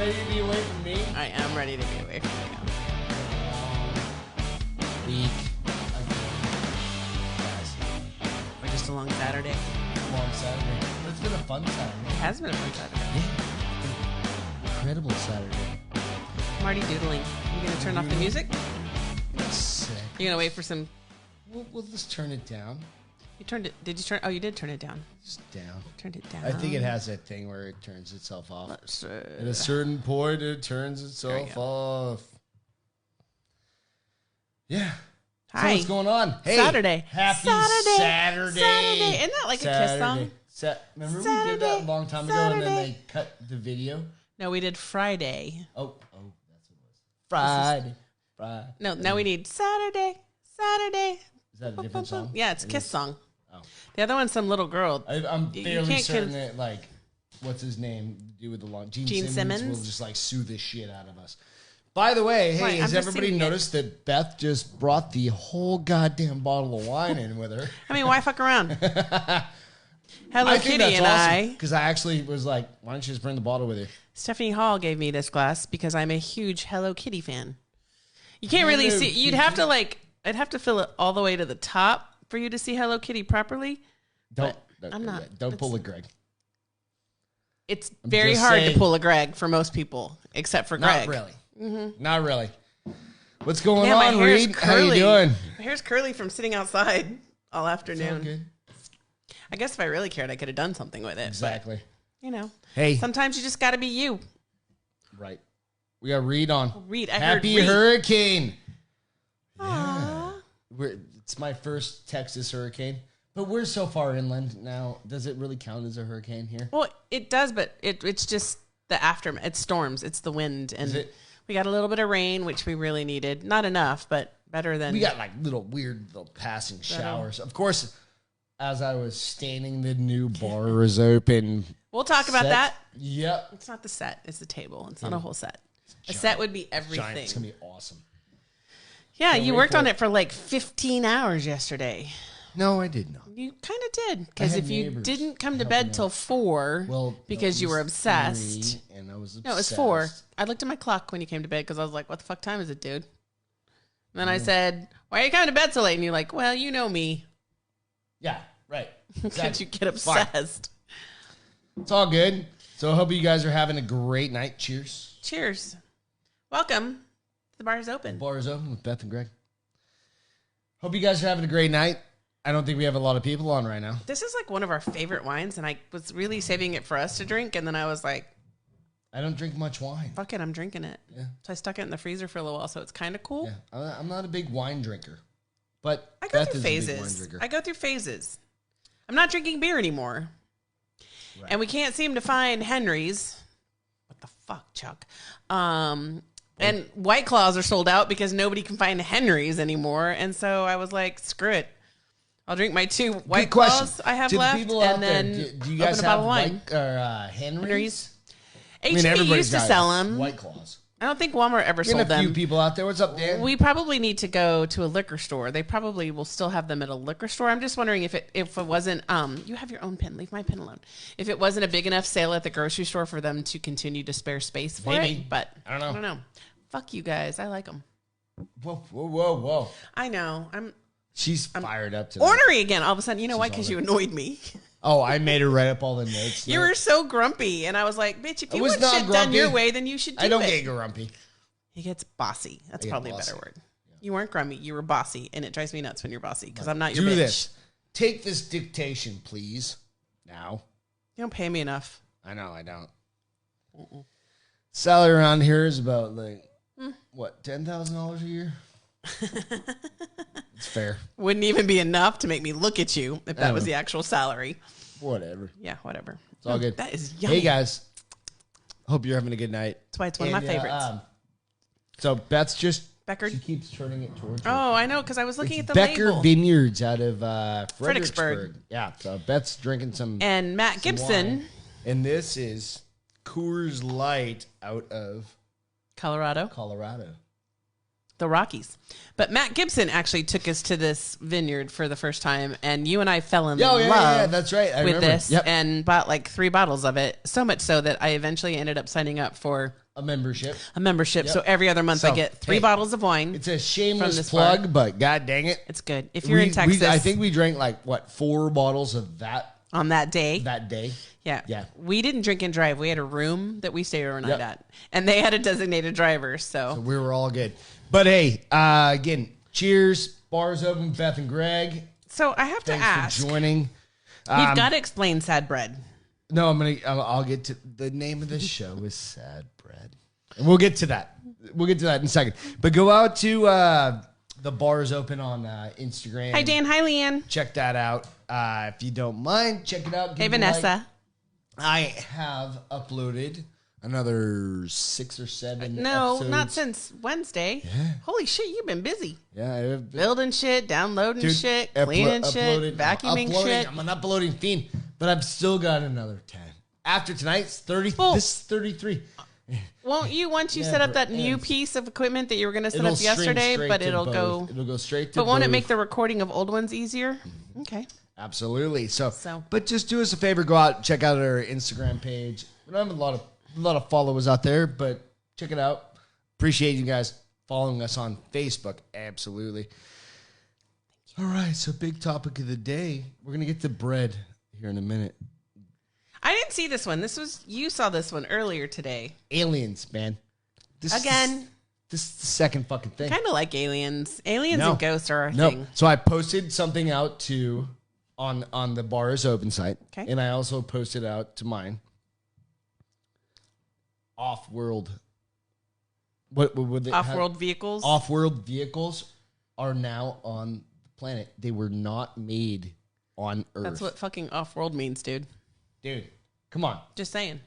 ready to be away from me? I am ready to be away from you. Week. Or just a long Saturday. Long Saturday. It's been a fun Saturday. It has been a fun Saturday. Yeah. Incredible Saturday. I'm already doodling. You gonna turn off the music? Sick. You gonna wait for some? We'll just turn it down. You turned it. Did you turn? Oh, you did turn it down. Just down. Turned it down. I think it has that thing where it turns itself off. At At a certain point, it turns itself off. Yeah. Hi. So what's going on? Hey, Saturday. Happy Saturday. Saturday. Saturday. Isn't that like a Kiss song? Remember we Saturday. did that a long time ago and then they cut the video? No, we did Friday. Oh, that's what it was. Friday. No, now we need Saturday. Saturday. Is that a different song? Yeah, it's a Kiss song. Oh. The other one's some little girl. I'm fairly certain that, like, what's his name? Do with the long Gene Simmons will just like sue the shit out of us. By the way, hey, Right, has everybody noticed that Beth just brought the whole goddamn bottle of wine in with her? I mean, why fuck around? Hello I Kitty think that's and awesome, because I actually was like, why don't you just bring the bottle with you? Stephanie Hall gave me this glass because I'm a huge Hello Kitty fan. You can't really see. You'd have to I'd have to fill it all the way to the top for you to see Hello Kitty properly. Don't pull a Greg. It's very hard to pull a Greg for most people, except for Greg. Not really. Mm-hmm. Not really. What's going my on, hair's Reed? curly. How you doing? My hair's curly from sitting outside all afternoon. Good. I guess if I really cared, I could have done something with it. Exactly. But, hey, sometimes you just got to be you. Right. We got Reed on. Reed, Happy Hurricane. Aww. Yeah. It's my first Texas hurricane. But we're so far inland now. Does it really count as a hurricane here? Well, it does, but it's just the aftermath. It's storms. It's the wind. And we got a little bit of rain, which we really needed. Not enough, but better than... We got like little passing showers. Of course, as I was standing, the new bar is open. We'll talk about that. Yep. It's not the set. It's the table. It's not a whole set. A set would be everything. Giant. It's going to be awesome. Yeah, you worked on it for like 15 hours yesterday. No, I did not. You kind of did. Because if you didn't come to bed till 4 because you were obsessed. 3, and I was obsessed. No, it was 4. I looked at my clock when you came to bed because I was like, what the fuck time is it, dude? And then I said, why are you coming to bed so late? And you're like, well, you know me. Yeah, right. Could you get obsessed? Fine. It's all good. So I hope you guys are having a great night. Cheers. Cheers. Welcome. The bar is open. The bar is open with Beth and Greg. Hope you guys are having a great night. I don't think we have a lot of people on right now. This is like one of our favorite wines, and I was really saving it for us to drink, and then I was like... I don't drink much wine. Fuck it, I'm drinking it. Yeah. So I stuck it in the freezer for a little while, so it's kind of cool. Yeah, I'm not a big wine drinker, but I go Beth through is phases. a big wine drinker. I go through phases. I'm not drinking beer anymore. Right. And we can't seem to find Henry's. What the fuck, Chuck? And White Claws are sold out because nobody can find Henry's anymore. And so I was like, screw it. I'll drink my 2 White Claws I have left, and then do you guys open a bottle of wine. Henry's? HB used to sell them. White Claws. I don't think Walmart ever sold them. A few people out there. What's up, Dan? We probably need to go to a liquor store. They probably will still have them at a liquor store. I'm just wondering if it wasn't you have your own pen. Leave my pen alone. If it wasn't a big enough sale at the grocery store for them to continue to spare space for it. But I don't know. Fuck you guys. I like them. Whoa. I know. She's fired up today. Ornery again. All of a sudden, you know why? Because you annoyed me. Oh, I made her write up all the notes. You were so grumpy, and I was like, bitch, if you want shit done your way, then you should do it. I don't get grumpy. He gets bossy. That's probably a better word. Yeah. You weren't grumpy. You were bossy, and it drives me nuts when you're bossy because I'm not your bitch. Do this. Take this dictation, please. Now. You don't pay me enough. I know, I don't. Salary around here is about what, $10,000 a year? It's fair. Wouldn't even be enough to make me look at you if that was the actual salary. Whatever. Yeah, whatever. It's all good. That is yummy. Hey, guys. Hope you're having a good night. That's why it's one of my favorites. So Beth's just... Becker. She keeps turning it towards her. Oh, I know, because I was looking at the Becker label. Vineyards out of Fredericksburg. Yeah, so Beth's drinking some... And Matt Gibson. Wine. And this is Coors Light out of... Colorado. The Rockies. But Matt Gibson actually took us to this vineyard for the first time, and you and I fell in love yeah, that's right. I with remember. this and bought like 3 bottles of it, so much so that I eventually ended up signing up for a membership. Yep. So every other month I get 3 bottles of wine. It's a shameless plug, but god dang it. It's good. If you're in Texas. I think we drank 4 bottles of that. On that day? That day. Yeah. We didn't drink and drive. We had a room that we stayed overnight at. And they had a designated driver, so we were all good. But hey, again, cheers. Bars open, Beth and Greg. So I have to ask. Thanks for joining. We've got to explain Sad Bread. No, I'll get to the name of the show is Sad Bread. And we'll get to that. We'll get to that in a second. But go out to the Bars Open on Instagram. Hi, Dan. Hi, Leanne. Check that out. If you don't mind, check it out. Hey, Vanessa. I have uploaded another 6 or 7 No, episodes. not since Wednesday. Yeah. Holy shit, you've been busy. Yeah, I've been building shit, downloading shit, cleaning shit, vacuuming shit. I'm an uploading fiend, but I've still got another 10. After tonight's 30, this is 33. Won't you, once you set up that new piece of equipment that you were going to set up yesterday, but it'll go straight to But won't it make the recording of old ones easier? Mm-hmm. Okay. Absolutely. So, but just do us a favor, go out, check out our Instagram page. We don't have a lot of followers out there, but check it out. Appreciate you guys following us on Facebook. Absolutely. All right, so big topic of the day. We're going to get to bread here in a minute. I didn't see this one. You saw this one earlier today. Aliens, man. This is the second fucking thing. Kind of like aliens. Aliens and ghosts are our thing. So I posted something out on the Bars Open site, and I also posted out to mine. Off-world. What would they? Off-world vehicles. Off-world vehicles are now on the planet. They were not made on Earth. That's what fucking off-world means, dude. Dude, come on. Just saying. You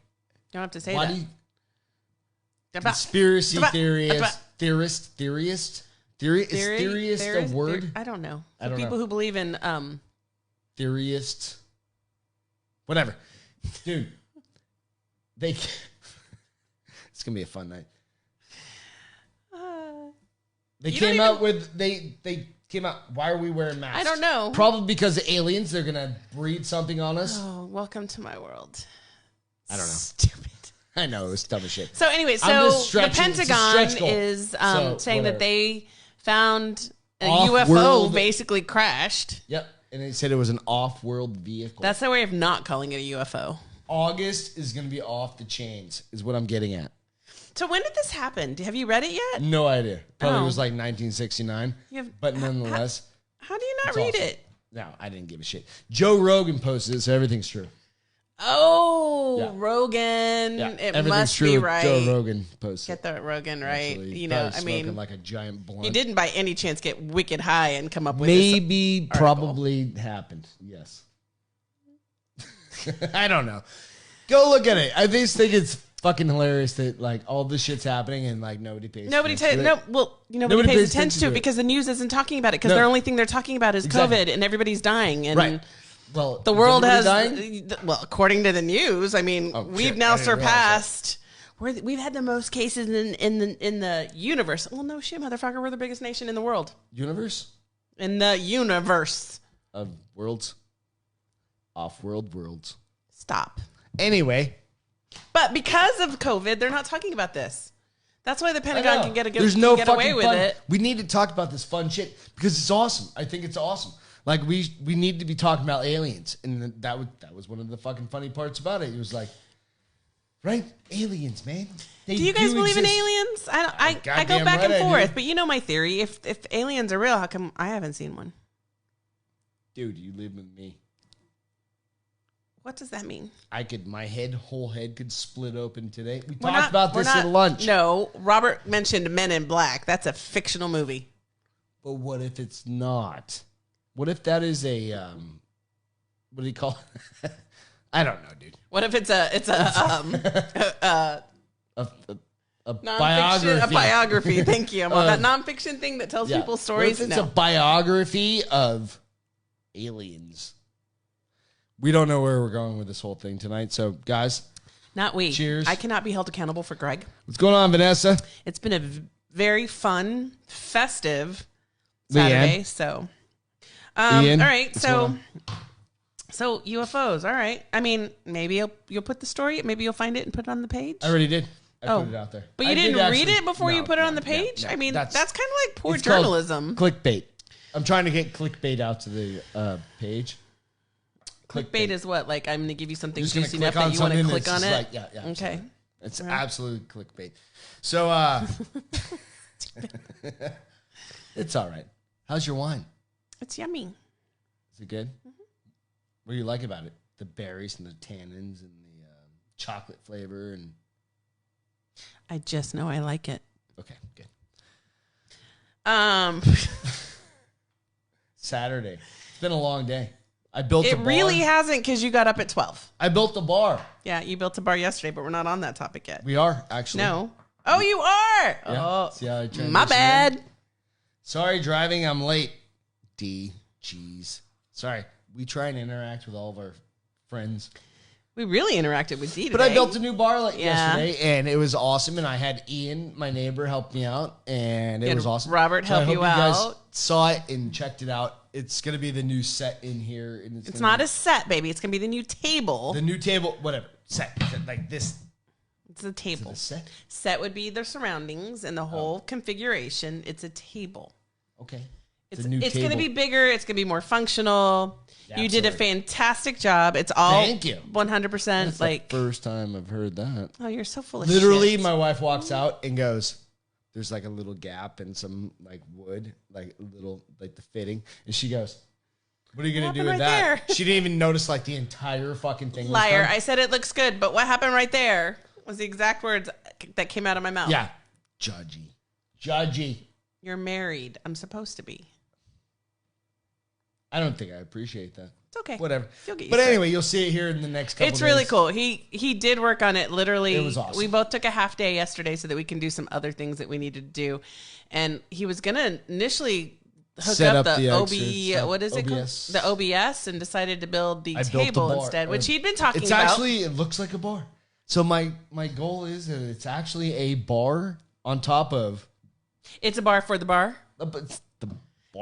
don't have to say that. Conspiracy theorist a word? I don't know. I don't people know. who believe in theorist, whatever, dude. It's gonna be a fun night. They came out. Why are we wearing masks? I don't know. Probably because the aliens. They're gonna breed something on us. Oh, welcome to my world. I don't know. Stupid. I know, it was dumb as shit. So anyway, the Pentagon is saying that they found a UFO basically crashed. Yep, and they said it was an off-world vehicle. That's their way of not calling it a UFO. August is going to be off the chains, is what I'm getting at. So when did this happen? Have you read it yet? No idea. Probably was like 1969. But nonetheless. How do you not read it? No, I didn't give a shit. Joe Rogan posted it, so everything's true. Oh, yeah. Rogan. Yeah. It must true be right. Joe Rogan posted. Get the Rogan right. You know, I mean, like a giant blunt. He didn't by any chance get wicked high and come up with maybe probably happened. Yes. I don't know. Go look at it. I just think it's fucking hilarious that like all this shit's happening and like nobody pays attention pays attention to it because the news isn't talking about it because the only thing they're talking about is COVID and everybody's dying and well, the world has dying? Well, according to the news, I mean, we've now surpassed. We've had the most cases in the universe. Well, no shit, motherfucker, we're the biggest nation in the world. Universe? In the universe of worlds, off-world worlds. Stop. Anyway, but because of COVID, they're not talking about this. That's why the Pentagon can get away with it. We need to talk about this fun shit because it's awesome. I think it's awesome. Like we need to be talking about aliens, and that was one of the fucking funny parts about it. It was like, right, aliens, man. Do you guys believe in aliens? I go back and forth, but you know my theory. If aliens are real, how come I haven't seen one? Dude, you live with me. What does that mean? My whole head could split open today. We talked about this at lunch. No, Robert mentioned Men in Black. That's a fictional movie. But what if it's not? What if that is a what do you call it? I don't know, dude. What if it's a biography? A biography. Thank you. I'm on that nonfiction thing that tells people stories. What if it's a biography of aliens? We don't know where we're going with this whole thing tonight. So, guys, not we. Cheers. I cannot be held accountable for Greg. What's going on, Vanessa? It's been a very fun, festive Saturday. So. Ian, all right, so UFOs. All right. I mean, maybe you'll put the story. Maybe you'll find it and put it on the page. I already did. I put it out there. But you didn't read it before you put it on the page? I mean, that's kind of like poor journalism. Clickbait. I'm trying to get clickbait out to the page. Clickbait is what? Like, I'm going to give you something juicy enough that you want to click on it? Like, yeah. Okay. It's absolute clickbait. So, it's all right. How's your wine? It's yummy. Is it good? Mm-hmm. What do you like about it? The berries and the tannins and the chocolate flavor and. I just know I like it. Okay, good. Saturday. It's been a long day. I built a bar. It really hasn't because you got up at 12. I built the bar. Yeah, you built a bar yesterday, but we're not on that topic yet. We are, actually. No. Oh, you are? Yeah. Oh, see how I my bad. Sorry, driving. I'm late. Jeez. Sorry. We try and interact with all of our friends. We really interacted with D today. But I built a new bar yesterday, and it was awesome. And I had Ian, my neighbor, help me out, and it was awesome. Robert help you out. You guys saw it and checked it out. It's going to be the new set in here. And it's not a set, baby. It's going to be the new table. The new table, whatever. Set. Like this. It's a table. Is it a set? Set would be the surroundings and the whole configuration. It's a table. Okay. It's going to be bigger. It's going to be more functional. Yeah, you did a fantastic job. It's all thank you. 100%. That's like the first time I've heard that. Oh, you're so full of Literally, shit. My wife walks out and goes, there's like a little gap in some like wood, like little like the fitting. And she goes, what are you going to do with that? She didn't even notice like the entire fucking thing. Liar. I said it looks good, but what happened right there was the exact words that came out of my mouth. Yeah. Judgy. You're married. I'm supposed to be. I don't think I appreciate that. It's okay. Whatever. You'll get but anyway, you'll see it here in the next couple It's days. really cool. He did work on it literally. It was awesome. We both took a half day yesterday so that we can do some other things that we needed to do. And he was going to initially hook up the what is it called? The OBS, and decided to build the table instead, which he'd been talking about. It's actually, it looks like a bar. So my goal is that it's actually a bar on top of. It's a bar for the bar? It's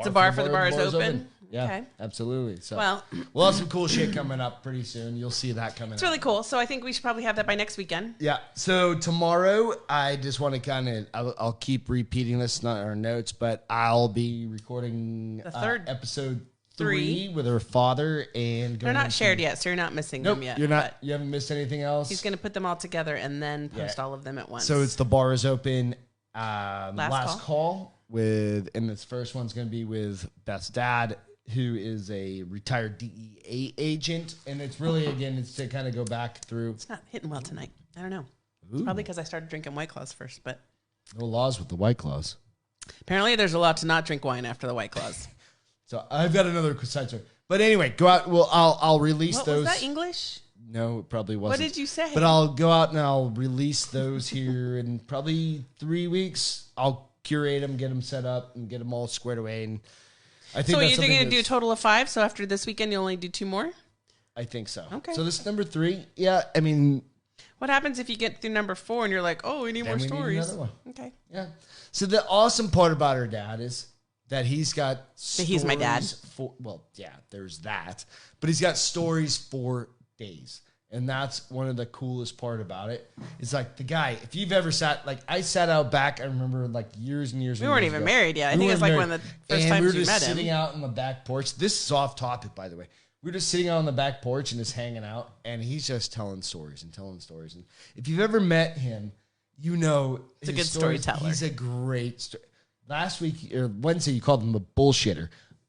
a bar for the bar is open? Yeah, okay. Absolutely. So we'll have some cool shit coming up pretty soon. You'll see that coming up. It's really cool. So I think we should probably have that by next weekend. Yeah. So tomorrow, I just want to kind of, I'll keep repeating this, not our notes, but I'll be recording the third episode 3 with her father. And they're not shared yet, so you're not missing them yet. You're not. You haven't missed anything else? He's going to put them all together and then post all of them at once. So it's the bar is open. Last call and this first one's going to be with Beth's dad, who is a retired DEA agent. And it's really, again, it's to kind of go back through. It's not hitting well tonight. I don't know. It's probably because I started drinking White Claws first, but. No laws with the White Claws. Apparently there's a law to not drink wine after the White Claws. So I've got another side story. But anyway, go out. Well, I'll release those. Was that English? No, it probably wasn't. What did you say? But I'll go out and I'll release those here in probably 3 weeks. I'll curate them, get them set up, and get them all squared away. And I think. So you're going to do a total of 5. So after this weekend, you'll only do 2 more. I think so. Okay. So this is number 3. Yeah, I mean. What happens if you get through number 4 and you're like, oh, we need more stories? Need another one. Okay. Yeah. So the awesome part about her dad is that he's got. He's my dad. There's that, but he's got stories for days. And that's one of the coolest part about it. It's like the guy, if you've ever I sat out back, I remember like years and years. We weren't even married yet. I think it's like one of the first times you met him. We were just sitting out on the back porch. This is off topic, by the way. We were just sitting out on the back porch and just hanging out. And he's just telling stories. And if you've ever met him, you know. He's a good storyteller. He's a great story. Last week, or Wednesday, you called him a bullshitter.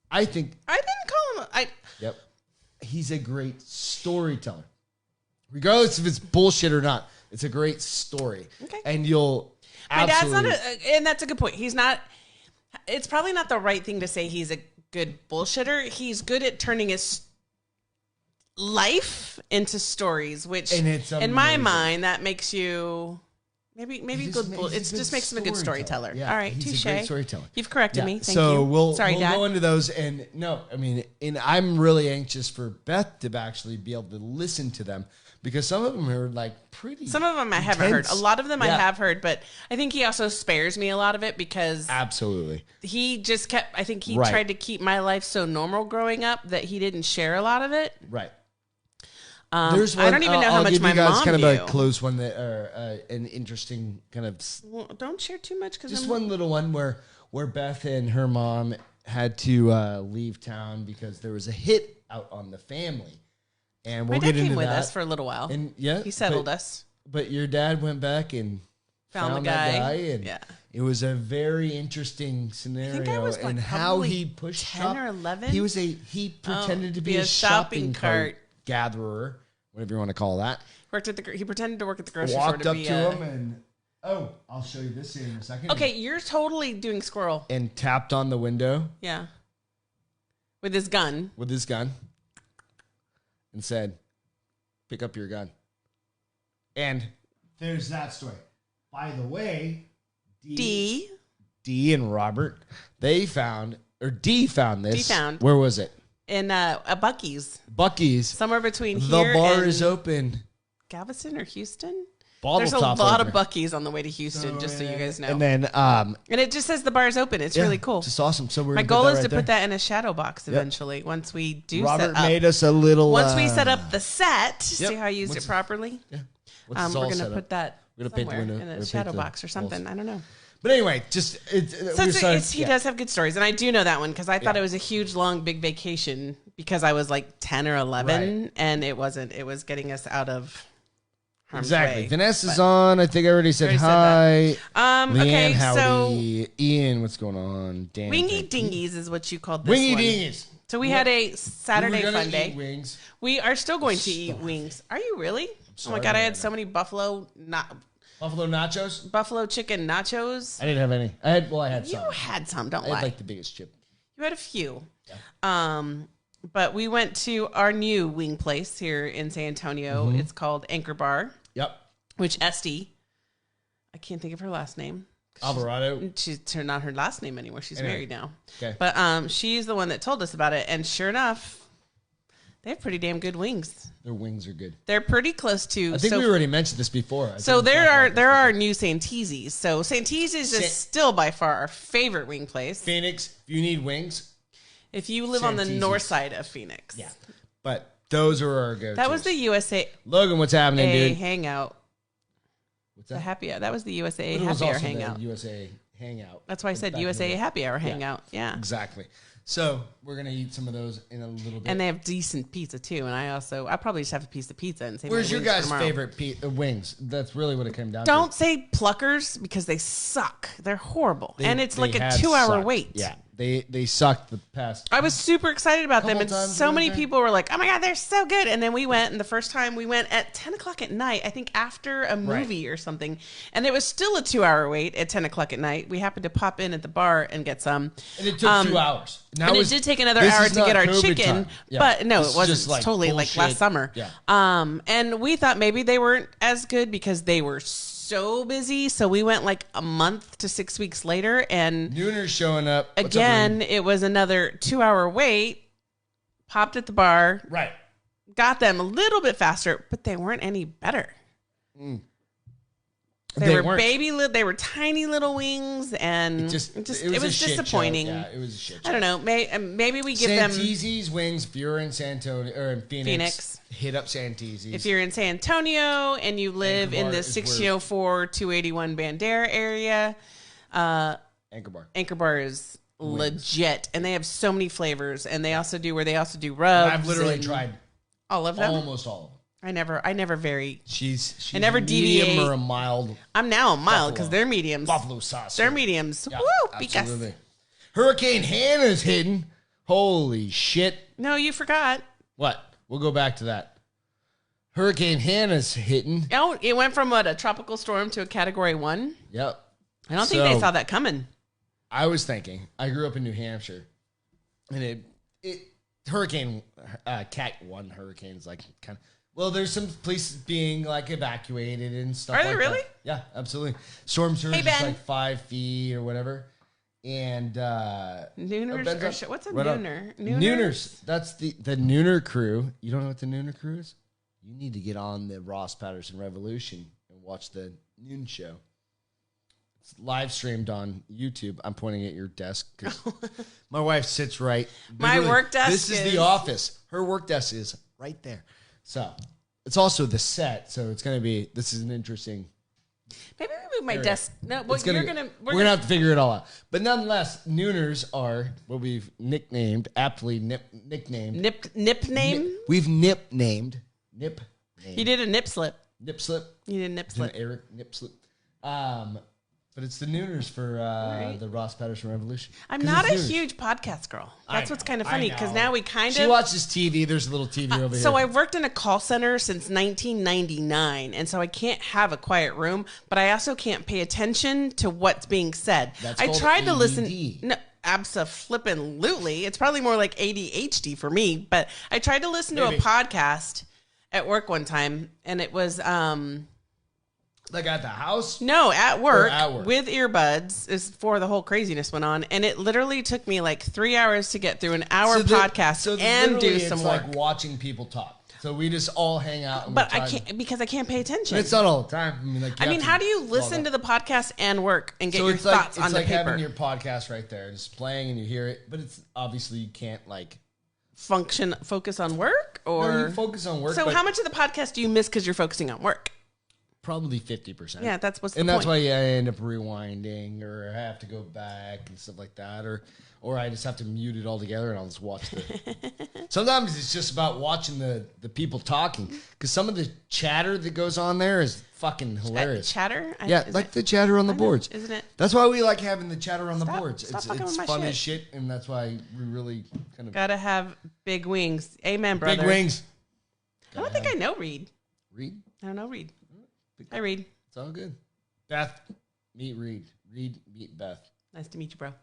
I didn't call him Yep. He's a great storyteller. Regardless if it's bullshit or not, it's a great story. Okay. And my dad's not and that's a good point. He's not, it's probably not the right thing to say he's a good bullshitter. He's good at turning his life into stories, which in my mind, that makes you maybe good. It just makes him a good storyteller. Yeah, all right, touche. A great storyteller. You've corrected me. Thank you. So we'll Dad. go into those. And and I'm really anxious for Beth to actually be able to listen to them. Because some of them are like pretty. Some of them I haven't heard. A lot of them I have heard, but I think he also spares me a lot of it because absolutely he just kept. I think he tried to keep my life so normal growing up that he didn't share a lot of it. Right. There's one. I don't even know how much my mom kind knew. of a close one that, or an interesting kind of. Well, don't share too much because just one little one where Beth and her mom had to leave town because there was a hit out on the family, and we'll my dad get into came with that. us for a little while. And yeah, he settled us. But your dad went back and found the that guy, and yeah. It was a very interesting scenario, I think I was and how he pushed 10 or 11. He pretended to be a shopping cart gatherer, whatever you want to call that. He pretended to work at the grocery Walked store. up to him and I'll show you this in a second. Okay, you're totally doing squirrel. And tapped on the window. Yeah. With his gun. And said, "Pick up your gun." And there's that story. By the way, D and Robert, D found this. Where was it? In a Buc-ee's. Somewhere between the here bar and is open. Galveston or Houston? Bottle There's a top lot over. of Buc-ee's on the way to Houston, just so you guys know. And then and it just says the bar is open. It's really cool. Just awesome. So my goal is to put that in a shadow box eventually. Once we do Robert set up. made us a little. Once we set up the set, see how I used it properly. Yeah. We're gonna put that somewhere in a shadow box or something. Walls. I don't know. But anyway, he does have good stories, and I do know that one because I thought it was a huge, long, big vacation because I was like 10 or 11, and it wasn't. It was getting us out of harm's way. Vanessa's on. I think I already said hi. Leanne, okay, howdy. so Ian, what's going on? Dan, Wingy Dingies is what you called this Wingy one. Dingies. So we had a Saturday fun day. Eat wings. We are still going to eat wings. Are you really? Oh my god! I had so many buffalo nachos. Buffalo chicken nachos. I didn't have any. I had some. You had some. Don't lie. I had like the biggest chip. You had a few. Yeah. But we went to our new wing place here in San Antonio. It's called Anchor Bar. Yep. Which Esty, I can't think of her last name. Alvarado. She's not her last name anymore. She's married now. Okay. But she's the one that told us about it, and sure enough, they have pretty damn good wings. Their wings are good. They're pretty close to. I think we already mentioned this before. So there are new Santee's. So Santee's is still by far our favorite wing place. Phoenix, if you need wings. If you live on the north side of Phoenix. Yeah. But those are our go-tos. That was the USA. Logan, what's happening, dude? Hangout. What's that? The happy hour. That was the USA But it was Happy Hour also Hangout. The USA Hangout. That's why I said USA Happy Hour Hangout. Yeah. Exactly. So we're gonna eat some of those in a little bit. And they have decent pizza too. And I probably just have a piece of pizza and say. Where's your guys' favorite wings? That's really what it came down to. Don't say Pluckers because they suck. They're horrible, and it's like a 2-hour wait. Yeah, they sucked the past. I was super excited about them, and so many there. people were like, "Oh my god, they're so good!" And then we went, and the first time we went at 10 o'clock at night, I think after a movie or something, and it was still a 2-hour wait at 10 o'clock at night. We happened to pop in at the bar and get some, and it took 2 hours. Now and it did take another hour to get our chicken, but no, it wasn't. It's totally like last summer. Yeah. And we thought maybe they weren't as good because they were so busy. So we went like a month to 6 weeks later, and Nooner's showing up again. It was another 2-hour wait. Popped at the bar, right? Got them a little bit faster, but they weren't any better. They were they were tiny little wings, and it was disappointing. Yeah, it was a shit show. I don't know. Maybe we give them Santee's wings if you're in San Antonio or in Phoenix. Hit up Santee's. If you're in San Antonio and you live in the 1604 281 Bandera area, Anchor Bar is legit, and they have so many flavors. And they also do rubs. I've literally tried all of them, almost all of them. I never vary. She's I never medium deviate. or a mild. I'm now a mild because they're mediums. Buffalo sauce. They're mediums. Yeah, Woo! absolutely. Hurricane Hannah's hidden. Holy shit! No, you forgot. What? We'll go back to that. Hurricane Hannah's hitting. Oh, it went from a tropical storm to a Category 1. Yep. I don't think they saw that coming. I was thinking. I grew up in New Hampshire, and it Hurricane Cat 1 hurricanes like kind of. Well, there's some places being like evacuated and stuff. Are there really? That. Yeah, absolutely. Storm surge is like 5 feet or whatever. And Nooners. What's a nooner? Nooners. That's the Nooner crew. You don't know what the Nooner crew is? You need to get on the Ross Patterson Revolution and watch the Noon Show. It's live streamed on YouTube. I'm pointing at your desk because my wife sits right. My work desk. This is the office. Her work desk is right there. So it's also the set, so it's going to be, this is an interesting. Maybe we move my desk. No, well, we're gonna have to figure it all out. But nonetheless, Nooners are what we've nicknamed, aptly nicknamed. Nip name? We've nip named. You did a nip slip. Nip slip. You did a nip slip. Eric nip slip. But it's the Nooners for the Ross Patterson Revolution. I'm not a huge podcast girl. That's what's kind of funny because now we She watches TV. There's a little TV over here. So I've worked in a call center since 1999, and so I can't have a quiet room, but I also can't pay attention to what's being said. I tried to listen. No, abso-flippin-lutely. It's probably more like ADHD for me, but I tried to listen to a podcast at work one time, and it was like at the house? No, at work with earbuds is before the whole craziness went on, and it literally took me like 3 hours to get through an hour podcast and do some work. It's like watching people talk. So we just all hang out. But I can't because I can't pay attention. It's not all the time. I mean, how do you listen to the podcast and work and get your thoughts on the paper? It's like having your podcast right there, just playing and you hear it, but it's obviously you can't like focus on work or no, you focus on work. So how much of the podcast do you miss because you're focusing on work? Probably 50%. Yeah, that's what's the point. And that's why I end up rewinding or I have to go back and stuff like that. Or I just have to mute it all together and I'll just watch Sometimes it's just about watching the people talking because some of the chatter that goes on there is fucking hilarious. Chatter? Yeah, like the chatter on the boards. Isn't it? That's why we like having the chatter on the boards. It's fun as shit, and that's why we really kind of... Gotta have big wings. Amen, brother. Big wings. I don't think I know Reed. Reed? I don't know Reed. Hi, Reed. It's all good. Beth, meet Reed. Reed, meet Beth. Nice to meet you, bro.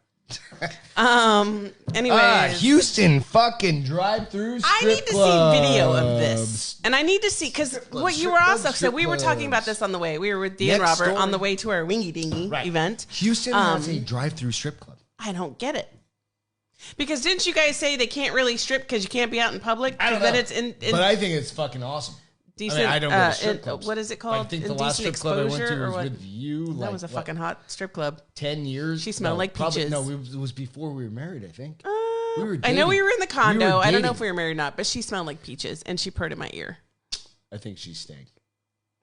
Anyways. Houston fucking drive-through strip I need to see video of this. And I need to see, because what you were also, so we were talking about this on the way. We were with Dee and Robert on the way to our Wingy Dingy event. Houston has a drive-through strip club. I don't get it. Because didn't you guys say they can't really strip because you can't be out in public? I don't know. But I think it's fucking awesome. Decent. I don't go to strip clubs. What is it called? I think the last strip club I went to was with you. That was a fucking hot strip club. 10 years. She smelled like peaches. It was before we were married, I think. We were dating. I know we were in the condo. I don't know if we were married or not, but she smelled like peaches, and she purred in my ear. I think she stank.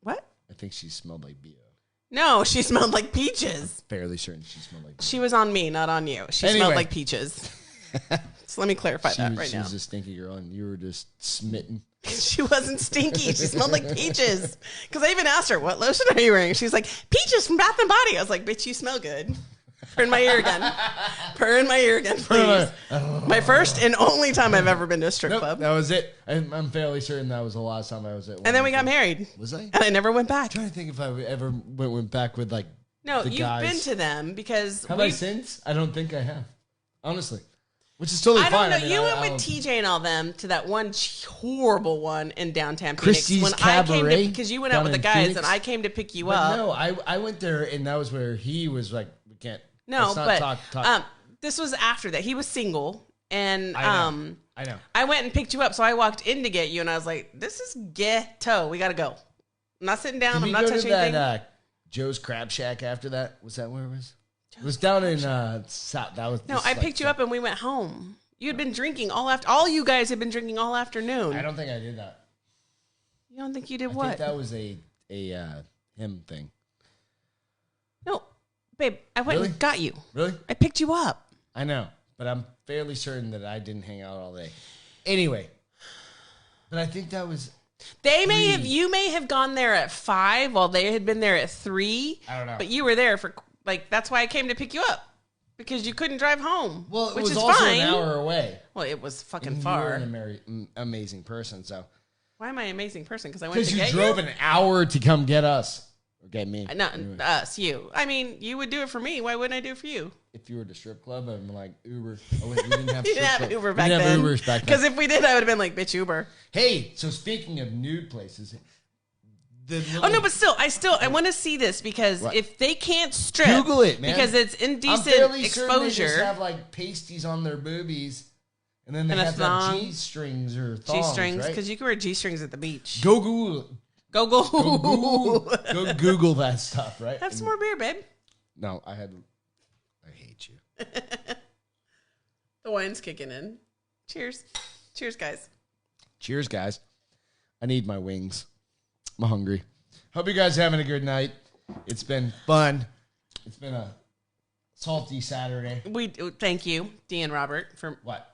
What? I think she smelled like B.O. No, she smelled like peaches. Fairly certain she smelled like B.O. She was on me, not on you. She smelled like peaches. So let me clarify that right now. She was a stinky girl, and you were just smitten. She wasn't stinky. She smelled like peaches. Because I even asked her, what lotion are you wearing? She's like, peaches from Bath & Body. I was like, bitch, you smell good. Purr in my ear again. Purr in my ear again, please. My first and only time I've ever been to a strip club. That was it. I'm fairly certain that was the last time I was at one. And then we got married. Was I? And I never went back. I'm trying to think if I ever went back with like No, the you've guys. been to them because... Have I since? I don't think I have. Honestly. Which is totally fine. I don't know. You went with TJ and all them to that one horrible one in downtown Christie's Phoenix. Cabaret, because you went out with the guys Phoenix. And I came to pick you up. No, I went there and that was where he was like, we can't. No, but talk. This was after that. He was single and I know. I went and picked you up, so I walked in to get you and I was like, this is ghetto. We got to go. I'm not sitting down. I'm not touching anything. That, Joe's Crab Shack after that? Was that where it was? It was down in South. That was I picked you up and we went home. You had been drinking all you guys had been drinking all afternoon. I don't think I did that. You don't think you did what? I think that was a him thing. No, babe, I went and got you. Really? I picked you up. I know, but I'm fairly certain that I didn't hang out all day. Anyway, but I think that was. You may have gone there at 5 while they had been there at 3. I don't know. But you were there for that's why I came to pick you up. Because you couldn't drive home. Well, it was also an hour away. Well, it was fucking far. You're an amazing person, so. Why am I an amazing person? Because I went to get you? Because you drove an hour to come get us. Or get me. Not us, you. I mean, you would do it for me. Why wouldn't I do it for you? If you were at a strip club, I'm like, Uber. Oh, wait, we didn't have you didn't have Uber back then. We didn't have Ubers back then. Because if we did, I would have been like, bitch, Uber. Hey, so speaking of nude places... but still, I want to see this because if they can't strip, Google it, man. Because it's indecent exposure. Certain they just have like pasties on their boobies, and then they have like G-strings or thongs, G-strings, because right? you can wear G-strings at the beach. Go Google. Go Google that stuff, right? Have some more beer, babe. No, I hate you. The wine's kicking in. Cheers, guys. Cheers, guys. I need my wings. I'm hungry. Hope you guys are having a good night. It's been fun. It's been a salty Saturday. Thank you, Dee and Robert, for what?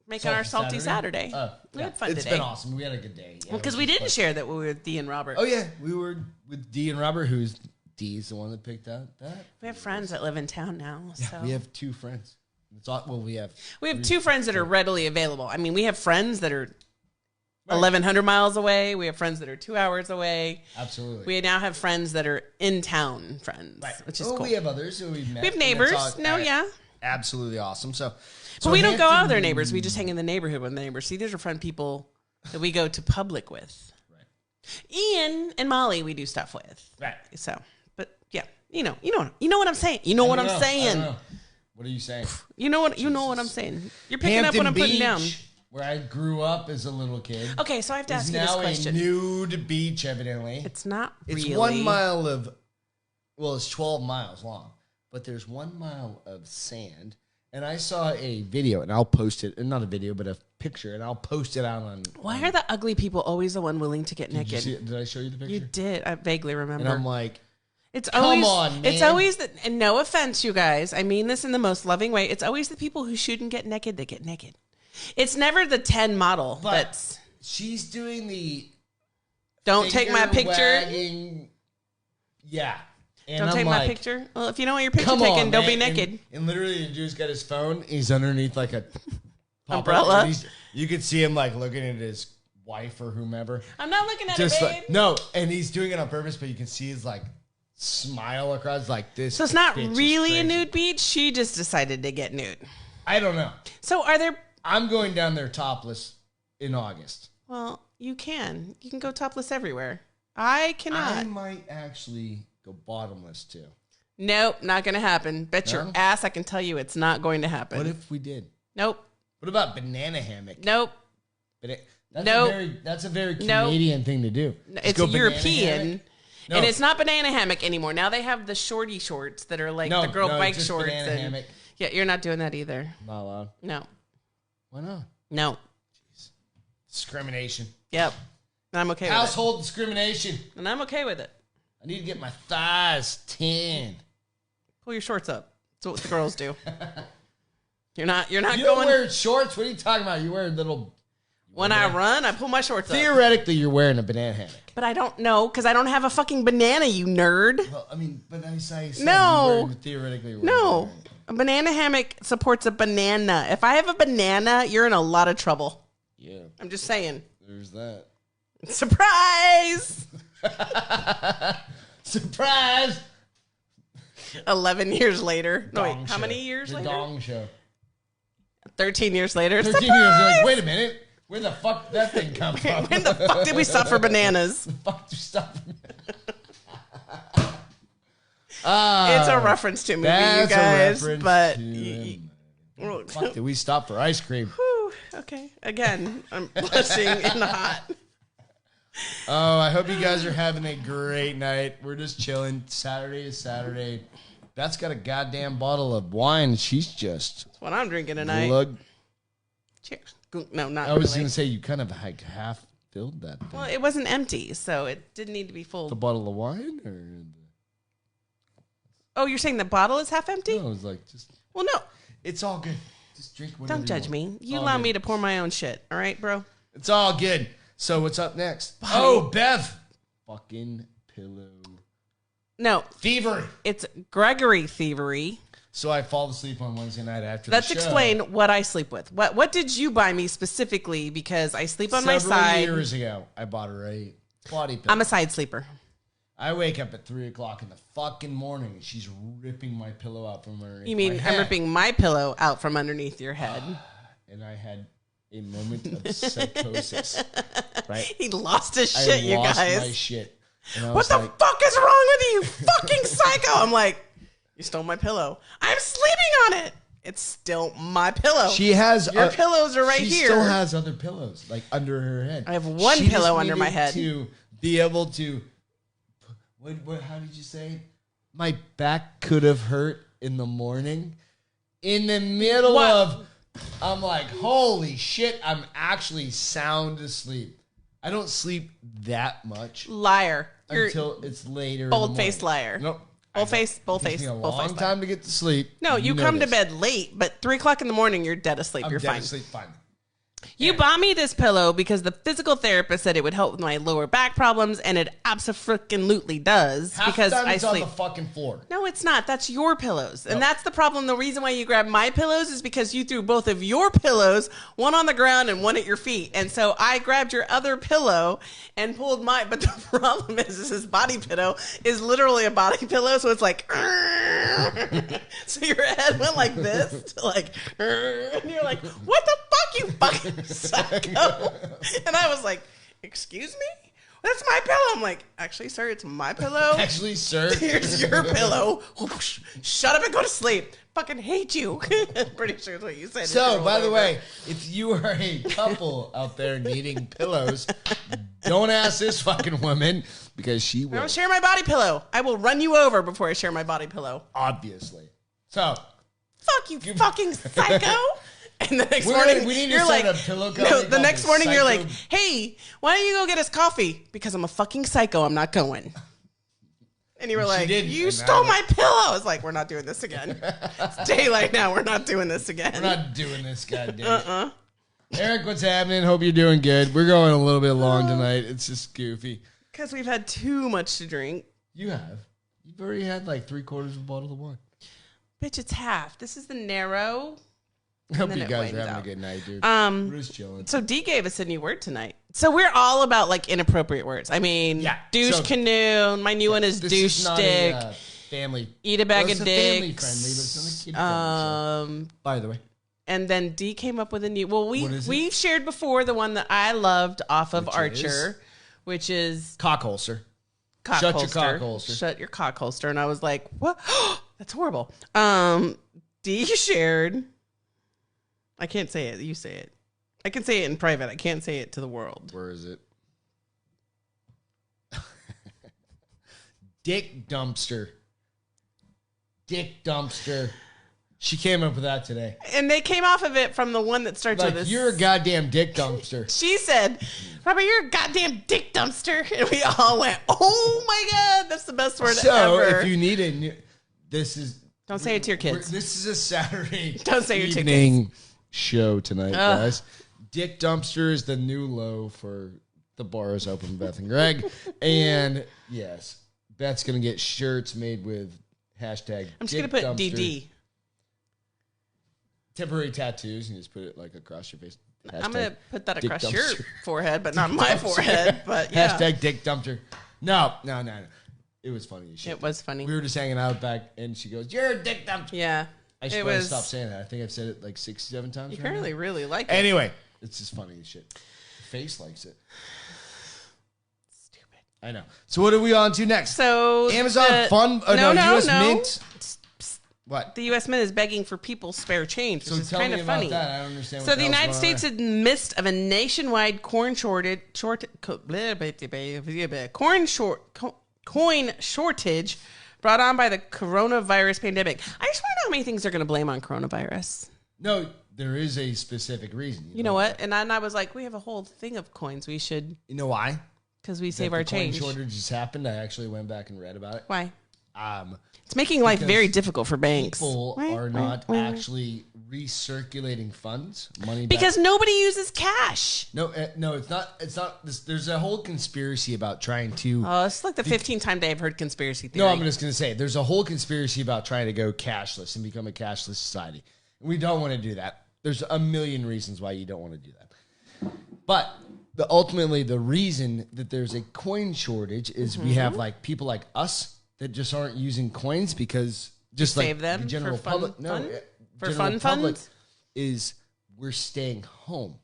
Making our salty Saturday. We had fun today. It's been awesome. We had a good day. Yeah, because we didn't share that we were with Dee and Robert. Oh, yeah. We were with Dee and Robert, who's Dee's the one that picked out that. We have friends that live in town now. Yeah, so. we have 2 friends. We have 2 friends that are readily available. I mean, we have friends that are 1,100 miles away. We have friends that are 2 hours away. Absolutely. We now have friends that are in town friends, which is cool. We have others who we've met. We have neighbors. Absolutely awesome. So but we don't go out with our neighbors. We just hang in the neighborhood with the neighbors. See, these are fun people that we go to public with. Right. Ian and Molly, we do stuff with. Right. So, but yeah, you know what I'm saying. You know what I'm saying. I don't know. What are you saying? You know what I'm saying. You're picking Hampton up what I'm putting Beach, down. Where I grew up as a little kid. Okay, so I have to ask you this question. question. It's now a nude beach, evidently. It's not really. It's 1 mile of, it's 12 miles long, but there's 1 mile of sand. And I saw a video, and I'll post it, not a video, but a picture, and I'll post it out on. Why are the ugly people always the one willing to get naked? Did I show you the picture? You did. I vaguely remember. And I'm like, Come on, man. It's always and no offense, you guys. I mean this in the most loving way. It's always the people who shouldn't get naked that get naked. It's never the 10 model. But she's doing the. Don't take my picture. Wagging, yeah. And don't take my picture. Well, if you don't want your picture taken, don't be naked. And literally, the dude's got his phone. He's underneath like a umbrella. You could see him like looking at his wife or whomever. I'm not looking at her, babe. No, and he's doing it on purpose, but you can see his like smile across like this. So it's not really a nude beach. She just decided to get nude. I don't know. So are there? I'm going down there topless in August. Well, you can. You can go topless everywhere. I cannot. I might actually go bottomless too. Nope, not going to happen. Bet your ass I can tell you it's not going to happen. What if we did? Nope. What about banana hammock? Nope. That's a very Canadian thing to do. It's European. No. And it's not banana hammock anymore. Now they have the shorty shorts that are like the girl bike shorts. Banana hammock. Yeah, you're not doing that either. Not allowed. No. Why not? No. Jeez. Discrimination. Yep. And I'm okay with it. Household discrimination. And I'm okay with it. I need to get my thighs tanned. Pull your shorts up. That's what the girls do. You're not you going. You don't wear shorts? What are you talking about? You wear little. When I run, I pull my shorts up. Theoretically, you're wearing a banana hammock. But I don't know because I don't have a fucking banana, you nerd. Well, I mean, but I say no. Theoretically, no. A banana hammock supports a banana. If I have a banana, you're in a lot of trouble. Yeah. I'm just saying. There's that. Surprise! Surprise! 11 years later. No, wait, how many years later? The Dong Show. 13 years later. 13 Surprise! years. You're like, wait a minute. Where the fuck did that thing come from? When the fuck did we stop for bananas? The fuck did we stop for it's a reference to a movie, you guys. But fuck did we stop for ice cream? Whew, okay. Again, I'm blushing in the hot. Oh, I hope you guys are having a great night. We're just chilling. Saturday is Saturday. Beth's got a goddamn bottle of wine. She's just... That's what I'm drinking tonight. Cheers. No, not I was really. going to say, you kind of like half filled that thing. Well, it wasn't empty, so it didn't need to be full. The bottle of wine? Oh, you're saying the bottle is half empty? No, it was like just... Well, no. It's all good. Just drink whatever Don't judge me. You allow me to pour my own shit. All right, bro? It's all good. So what's up next? Oh, Beth. Fucking pillow. No. Thievery. It's Gregory thievery. So I fall asleep on Wednesday night after Let's the show. explain what I sleep with. What did you buy me specifically? Because I sleep on my side. Several years ago, I bought her a body pillow. I'm a side sleeper. I wake up at 3 o'clock in the fucking morning and she's ripping my pillow out from underneath. You mean I'm ripping my pillow out from underneath your head? And I had a moment of psychosis. Right? He lost his shit, you guys. I lost my shit. What the fuck is wrong with you, fucking psycho? I'm like, you stole my pillow. I'm sleeping on it. It's still my pillow. She has your pillows are right here. She still has other pillows like under her head. I have one pillow under my head. To be able to, what? How did you say? My back could have hurt in the morning. In the middle of, I'm like, holy shit! I'm actually sound asleep. I don't sleep that much. Liar. Until it's later. Bold-faced liar. Nope. Bold-faced. It takes me a long time to get to sleep. No, you come to bed late, but 3 o'clock in the morning, you're dead asleep. You're fine. Dead asleep, fine. You bought me this pillow because the physical therapist said it would help with my lower back problems, and it absolutely does. Half because the time it's I sleep on the fucking floor. No, it's not. That's your pillows. And that's the problem. The reason why you grab my pillows is because you threw both of your pillows, one on the ground and one at your feet. And so I grabbed your other pillow and pulled mine. But the problem is this body pillow is literally a body pillow. So it's like, so your head went like this to like, and you're like, what the fuck, you fucking psycho? And I was like, excuse me? That's my pillow. I'm like, actually, sir, it's my pillow. Actually, sir. Here's your pillow. Shut up and go to sleep. Fucking hate you. Pretty sure that's what you said. So, by the way, if you are a couple out there needing pillows, don't ask this fucking woman because she will. I don't share my body pillow. I will run you over before I share my body pillow. Obviously. So. Fuck you, fucking psycho. And the next morning, you're like, the next morning you're like, hey, why don't you go get us coffee? Because I'm a fucking psycho. I'm not going. And you were like, you stole my pillow. I was like, we're not doing this again. It's daylight now. We're not doing this again. We're not doing this, goddamn. Eric, what's happening? Hope you're doing good. We're going a little bit long tonight. It's just goofy. Because we've had too much to drink. You have. You've already had like 3/4 of a bottle of wine. Bitch, it's half. This is the narrow. I hope you guys are having a good night, dude. We're just chilling. So D gave us a new word tonight. So we're all about like inappropriate words. I mean, douche canoe. My new one is douche stick. Family. Eat a bag of dicks. Family friendly, but it's not a kid friendly. By the way. And then D came up with a new. Well, we've shared before the one that I loved off of Archer, which is cock holster. Shut your cock holster. Shut your cock holster. And I was like, what? That's horrible. D shared. I can't say it. You say it. I can say it in private. I can't say it to the world. Where is it? Dick dumpster. Dick dumpster. She came up with that today. And they came off of it from the one that starts with this. You're a goddamn dick dumpster. She said, Robert, you're a goddamn dick dumpster. And we all went, oh my God, that's the best word ever. So if you need a this is. Don't say it to your kids. This is a Saturday Don't say it to your kids. Show tonight, guys. Dick dumpster is the new low for the bar is open, Beth and Greg. And yes, Beth's going to get shirts made with hashtag I'm just going to put dumpster. DD. Temporary tattoos, and just put it like across your face. I'm going to put that across your forehead, but not my forehead. But yeah. Hashtag dick dumpster. No. It was funny as shit. It was funny. We were just hanging out back, and she goes, "You're a dick dumpster." Yeah. I should stop saying that. I think I've said it like 67 times. You apparently really like it. Anyway, it's just funny as shit. Face likes it. Stupid. I know. So what are we on to next? So Amazon Fun. US Mint. What? The U.S. Mint is begging for people's spare change, which is kind of funny. That. I don't understand. So the United States, in the midst of a nationwide coin shortage, brought on by the coronavirus pandemic. I just want to know how many things they're going to blame on coronavirus. No, there is a specific reason. You know what? And I was like, we have a whole thing of coins. We should. You know why? Because we save our change. Coin shortage just happened. I actually went back and read about it. Why? It's making life very difficult for banks. People are not actually recirculating funds, money. Because nobody uses cash. No, it's not. It's not. There's a whole conspiracy about trying to. Oh, it's like the 15th time day I've heard conspiracy theory. No, I'm just going to say there's a whole conspiracy about trying to go cashless and become a cashless society. We don't want to do that. There's a million reasons why you don't want to do that. But ultimately, the reason that there's a coin shortage is we have like people like us that just aren't using coins because just like the general public, funds is we're staying home.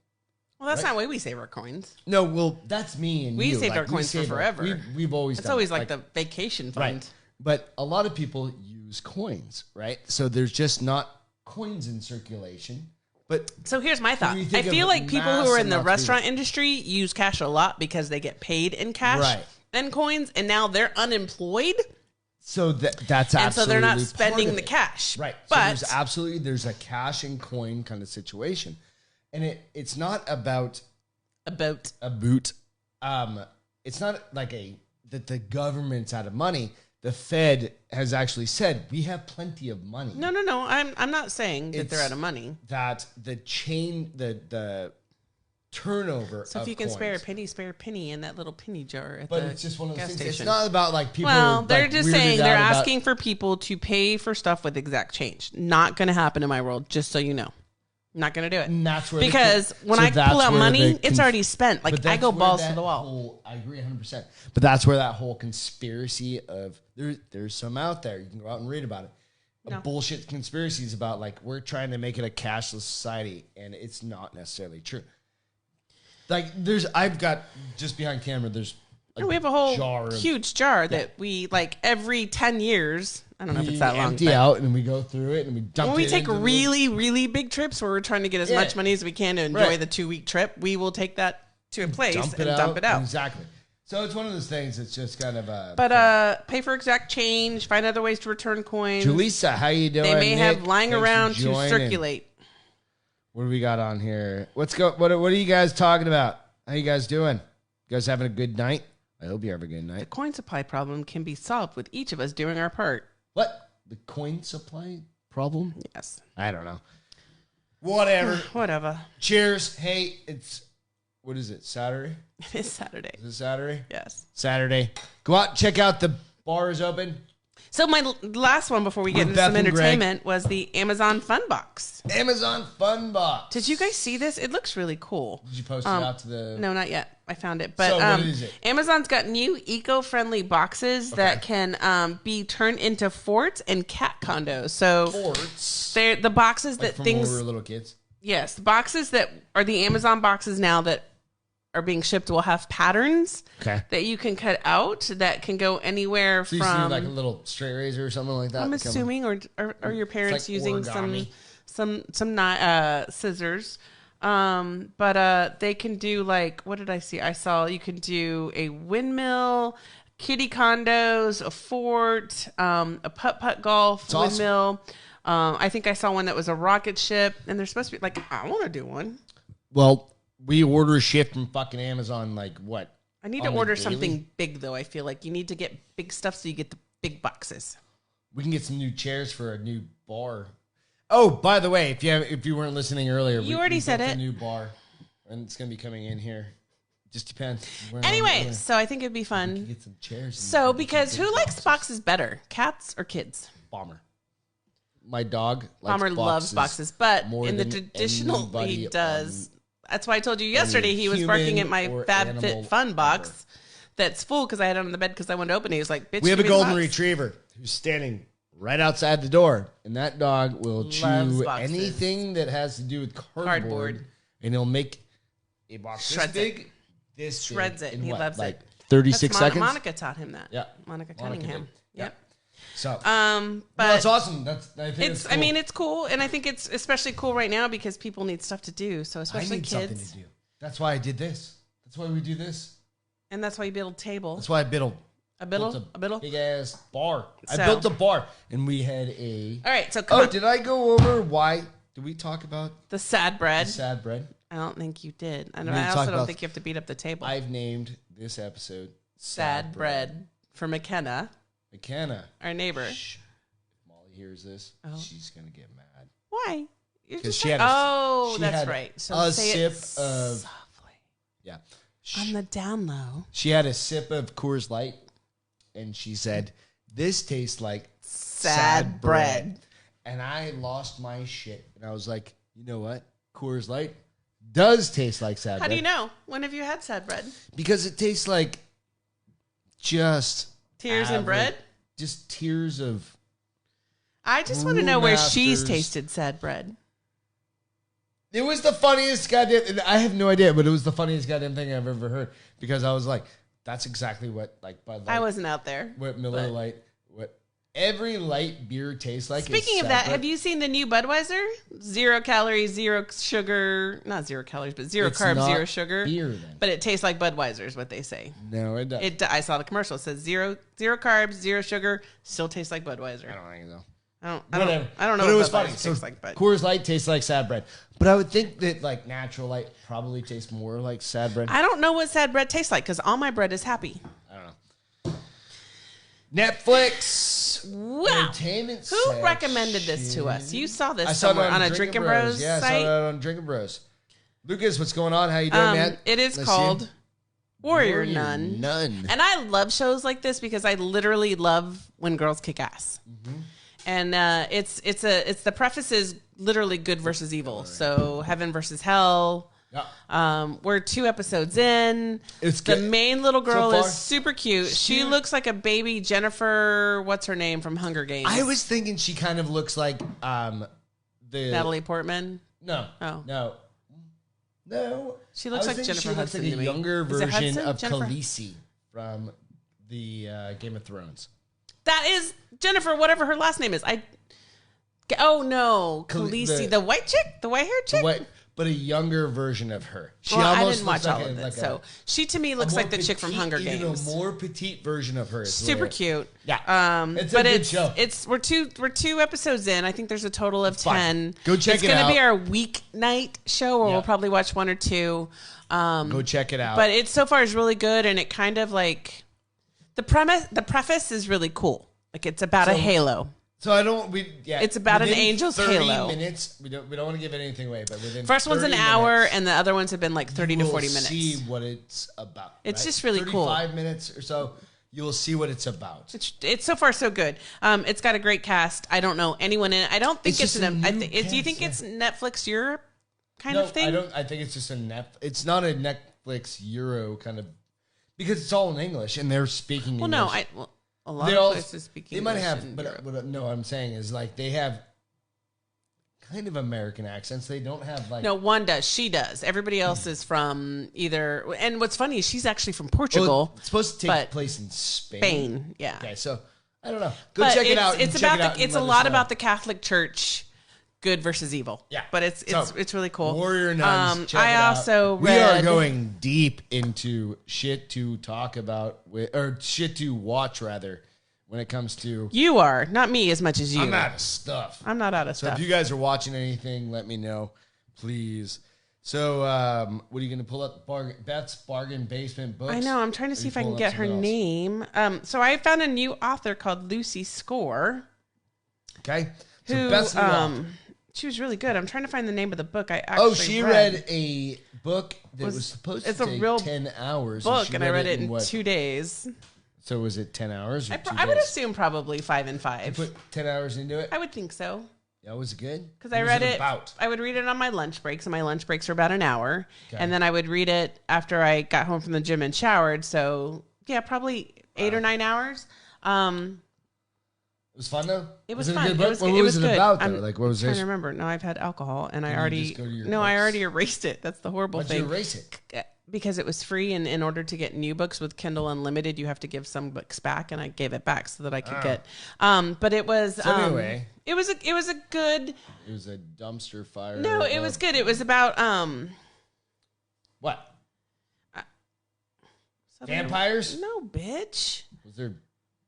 Well, that's not the way we save our coins. No, well, that's me and we saved our coins for forever. We've always. It's always like the vacation fund, right? But a lot of people use coins, right? So there's just not coins in circulation. But so here's my thought. I feel like people who are in the restaurant industry use cash a lot because they get paid in cash and coins, and now they're unemployed. So that's absolutely, and so they're not spending the cash, right? But so there's a cash and coin kind of situation, and it's not about a boot. it's not like that the government's out of money. The Fed has actually said we have plenty of money. No. I'm not saying that they're out of money. That the turnover. So if you can spare a penny in that little penny jar at but the it's just one of those gas things. station. It's not about like people. Well, they're like, just saying they're asking for people to pay for stuff with exact change. Not going to happen in my world. Just so you know, not going to do it. And that's where because when I pull out money, it's already spent. Like I go balls to the wall. I agree 100%. But that's where that whole conspiracy of there's some out there. You can go out and read about it. No. Bullshit conspiracies about like we're trying to make it a cashless society, and it's not necessarily true. Like I've got just behind camera. We have a whole huge jar that we like every 10 years. I don't know if it's that long. Empty out and we go through it and we dump it. When we take really, really big trips where we're trying to get as much money as we can to enjoy the 2-week trip, we will take that to a place and dump it out. Exactly. So it's one of those things. It's just kind of a. But pay for exact change. Find other ways to return coins. Julissa, how you doing? They may have lying around to circulate. What do we got on here? What are you guys talking about? How you guys doing? You guys having a good night? I hope you have a good night. The coin supply problem can be solved with each of us doing our part. What? The coin supply problem? Yes. I don't know. Whatever. Whatever. Cheers. Hey, what is it? Saturday? It is Saturday. Is it Saturday? Yes. Saturday. Go out and check out the bars open. So my last one before we get into some entertainment was the Amazon Fun Box. Amazon Fun Box. Did you guys see this? It looks really cool. Did you post it out to the... No, not yet. I found it. But what is it? Amazon's got new eco-friendly boxes that can be turned into forts and cat condos. So forts? They're the boxes that from things... when we were little kids? Yes. The boxes that are the Amazon boxes now that are being shipped will have patterns that you can cut out that can go anywhere so from... you see like a little straight razor or something like that? I'm assuming, or your parents like using origami. some scissors. But they can do like, what did I see? I saw you can do a windmill, kitty condos, a fort, a putt-putt golf windmill. Awesome. I think I saw one that was a rocket ship, and they're supposed to be like, I want to do one. Well, we order a shift from fucking Amazon, like what? I need to order something big, though. I feel like you need to get big stuff so you get the big boxes. We can get some new chairs for a new bar. Oh, by the way, if you weren't listening earlier, we already said it. A new bar, and it's gonna be coming in here. Just depends. Anyway, so I think it'd be fun. We can get some chairs. So, because who likes boxes better, cats or kids? Bomber. My dog loves boxes, but in the traditional he does. That's why I told you yesterday he was barking at my FabFitFun box that's full because I had it on the bed because I wanted to open it. He was like, bitch, we have a golden retriever who's standing right outside the door, and that dog will chew anything that has to do with cardboard. And he'll make a box Shreds this big, this Shreds big, it, and he loves it. 36 seconds? Monica taught him that. Yeah. Monica Cunningham. Yep. So, but that's awesome. I mean, it's cool, and I think it's especially cool right now because people need stuff to do. So especially kids. Something to do. That's why I did this. That's why we do this. And that's why you build a table. That's why I built a big ass bar. I built a bar, and we had a. All right, so come on. Did I go over why? Did we talk about the sad bread? The sad bread. I don't think you did. I also don't think you have to beat up the table. I've named this episode "Sad Bread" for McKenna. McKenna, our neighbor. Shh. If Molly hears this, she's gonna get mad. Why? Because she had that's right. So a say sip it of softly. Yeah. On the down low. She had a sip of Coors Light, and she said, "This tastes like sad bread." And I lost my shit, and I was like, "You know what? Coors Light does taste like sad bread." How do you know? When have you had sad bread? Because it tastes like just tears and bread. Just tears of. I just want to know where she's tasted sad bread. It was the funniest goddamn. I have no idea, but it was the funniest goddamn thing I've ever heard because I was like, "That's exactly what like Bud Light." I wasn't out there. What Miller Lite? What every light beer tastes like. Speaking of that, have you seen the new Budweiser? 0 calories, 0 sugar. Not 0 calories, but 0 carbs, 0 sugar. Beer, then. But it tastes like Budweiser is what they say. No, it doesn't. I saw the commercial. It says 0 carbs, 0 sugar. Still tastes like Budweiser. I don't think so. I don't Whatever. I don't know But it what was Bud funny. Light So tastes like, but Coors Light tastes like sad bread. But I would think that like natural light probably tastes more like sad bread. I don't know what sad bread tastes like because all my bread is happy. I don't know. Netflix. Wow. Entertainment Who section. recommended this to us? You saw this I saw it somewhere on a Drinking Bros Yeah, I site? saw it on Drinking Bros. Lucas, what's going on? How you doing, man? It is Nice called to see Warrior you. Nun. Nun. And I love shows like this because I literally love when girls kick ass. Mm-hmm. And it's the preface is literally good versus evil. So heaven versus hell. Yeah. We're 2 episodes in. It's the good. main little girl So far, is super cute. She looks like a baby Jennifer. What's her name from Hunger Games? I was thinking she kind of looks like the Natalie Portman. No. Oh. No. She looks like Jennifer she looks Hudson like to a me. younger Is it version Hudson? of Jennifer? Khaleesi from the Game of Thrones. That is Jennifer, whatever her last name is. Oh no, Khale- Khaleesi, the white chick, the white haired chick. But a younger version of her. She Well, I almost didn't watch looks all like of a, it. like So she to me a looks more like the chick from petite- Hunger even Games. a more petite version of her. Is Super where- cute. Yeah. It's a but good show. we're two episodes in. I think there's a total of 10. Go check it's it gonna out. be our weeknight show where Yeah. we'll probably watch 1 or 2. Go check it out. But it so far is really good, and it kind of like the preface is really cool. Like it's about a halo. So I don't. It's about an within angel's 30 halo. minutes. We don't want to give anything away, but within First one's an 30 hour, minutes, and the other ones have been like 30 to you will 40 minutes. See what it's about. It's right? just really cool. 35 minutes or so. You will see what it's about. It's so far so good. It's got a great cast. I don't know anyone in it. I don't think It's it's just an. a new Do you think cast, it's Netflix Europe kind No, of thing? I don't. I think it's just a It's not a Netflix Euro kind of because it's all in English and they're speaking. Well, English. no. A lot of places speak English. They might have, in but Europe. no. What I'm saying is like they have kind of American accents. They don't have like No, one does. She does. Everybody else is from either. And what's funny is she's actually from Portugal. Well, it's supposed to take but place in Spain. Spain, yeah. Okay, so I don't know. Go But check it out. It's check about it out the, it's and a let us lot know. about the Catholic Church, good versus evil. Yeah. but it's So, really cool. Warrior Nuns. Check I it out. also we are read- going deep into shit to talk about or shit to watch rather when it comes to. You are not me as much as you. I'm out of stuff. I'm not out of So stuff. if you guys are watching anything, let me know, please. So what are you going to pull up? Beth's Bargain Basement Books. I know. I'm trying to see if I can get her name. So I found a new author called Lucy Score. Okay. So Who Beth's new author. she was really good. I'm trying to find the name of the book. I actually she read a book that was supposed to it's a take real 10 hours. book, and I read it in what? 2 days. So was it 10 hours or 2 I would days? assume probably 5 and 5. You put 10 hours into it? I would think so. Yeah, was it good? Because I What read was it, about? I would read it on my lunch breaks, and my lunch breaks are about an hour. Okay. And then I would read it after I got home from the gym and showered. So, yeah, probably 8 or 9 hours. It was fun though? It was it fun. a good book? It What was was it good. about though? I'm Like what was trying this? to remember. No, I've had alcohol, and I you already just go to your I books? already erased it. That's the horrible Why'd thing. you erase it? Because it was free, and in order to get new books with Kindle Unlimited, you have to give some books back, and I gave it back so that I could get. But it was anyway. it was a good. It was a dumpster fire. No, it was good. It was about What? Vampires? No, bitch. Was there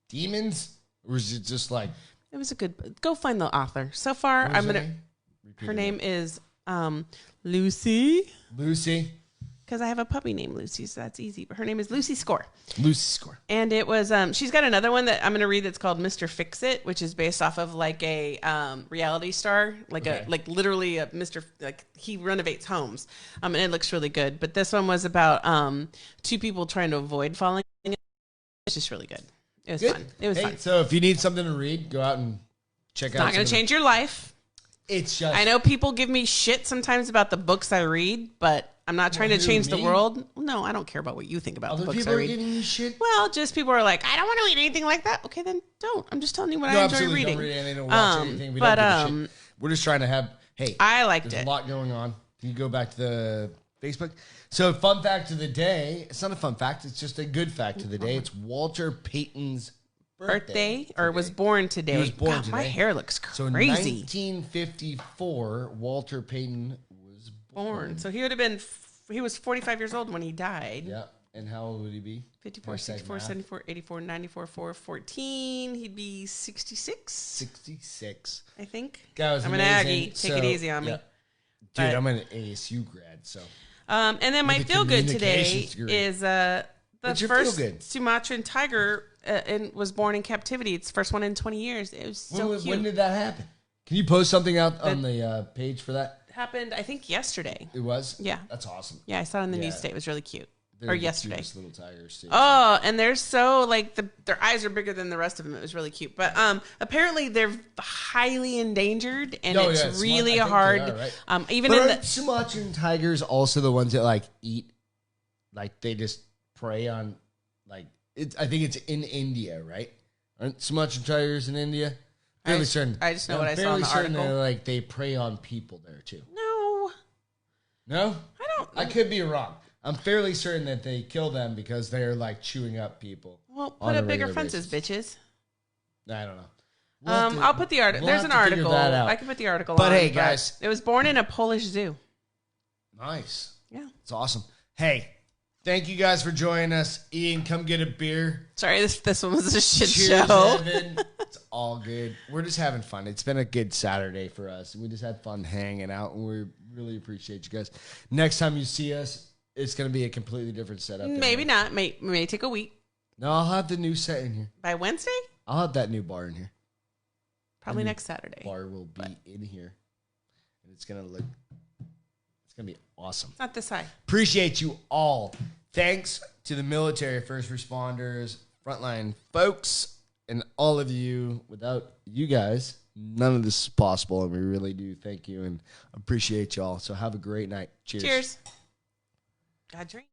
demons? Or was it just like It was a good. Go find the author. So far, what was I'm her gonna. name? Repeat Her it name again. is Lucy. Lucy. Because I have a puppy named Lucy, so that's easy. But her name is Lucy Score. Lucy Score. And it was, she's got another one that I'm going to read that's called Mr. Fix-It, which is based off of like a reality star, like Okay. like literally a Mr. Like he renovates homes. And it looks really good. But this one was about 2 people trying to avoid falling in. It's just really good. It was Good. fun. It was fun. So if you need something to read, go out and check It's out. not going to some of change your life. the- It's just I know people give me shit sometimes about the books I read, but I'm not trying to who, change the me? world. No, I don't care about what you think about other the books I people are read. giving you shit. Well, just people are like, I don't want to read anything like that. Okay, then don't. I'm just telling you what No, I enjoy absolutely. reading. Don't read anything. Don't watch anything. We but, don't give a shit. We're just trying to have. Hey, I liked there's it. a lot going on. Can you go back to the Facebook? So, fun fact of the day. It's not a fun fact. It's just a good fact of the day. It's Walter Payton's Birthday or was born today. He was born God, My today. hair looks So, in crazy. 1954, Walter Payton was Born. So he would have been. He was 45 years old when he died. Yeah. And how old would he be? 54, 64, 74, 84, 94, 4, 14. He'd be 66. 66. I think. Guy was I'm amazing. an Aggie. Take it easy on me. Dude, but, I'm an ASU grad, so. And then my feel good today is the first Sumatran tiger was born in captivity. It's the first one in 20 years. It was so cute. When did that happen? Can you post something out on the page for that? Happened, I think, yesterday. It was? Yeah. That's awesome. Yeah, I saw it on the news today. It was really cute. Or yesterday. Little tigers too. Oh, and they're so like their eyes are bigger than the rest of them. It was really cute. But apparently they're highly endangered, and it's really hard. Right? Even in the Sumatran tigers, also the ones that like eat, like they just prey on, like I think it's in India, right? Aren't Sumatran tigers in India? Fairly certain. I just know what I saw in the article. Like they prey on people there too. No, I don't. I could be wrong. I'm fairly certain that they kill them because they're like chewing up people. Well, put up bigger fences, bitches. I don't know. I'll put the article. There's an article. I can put the article. But hey, guys, it was born in a Polish zoo. Nice. Yeah, it's awesome. Hey, thank you guys for joining us. Ian, come get a beer. Sorry, this one was a shit Cheers, show. Evan. It's all good. We're just having fun. It's been a good Saturday for us. We just had fun hanging out, and we really appreciate you guys. Next time you see us, it's going to be a completely different setup. Maybe not. May take a week. No, I'll have the new set in here. By Wednesday? I'll have that new bar in here. Probably next Saturday. Bar will be in here. And it's going to be awesome. It's not this high. Appreciate you all. Thanks to the military, first responders, frontline folks, and all of you. Without you guys, none of this is possible. And we really do thank you and appreciate y'all. So have a great night. Cheers. Cheers. God drink.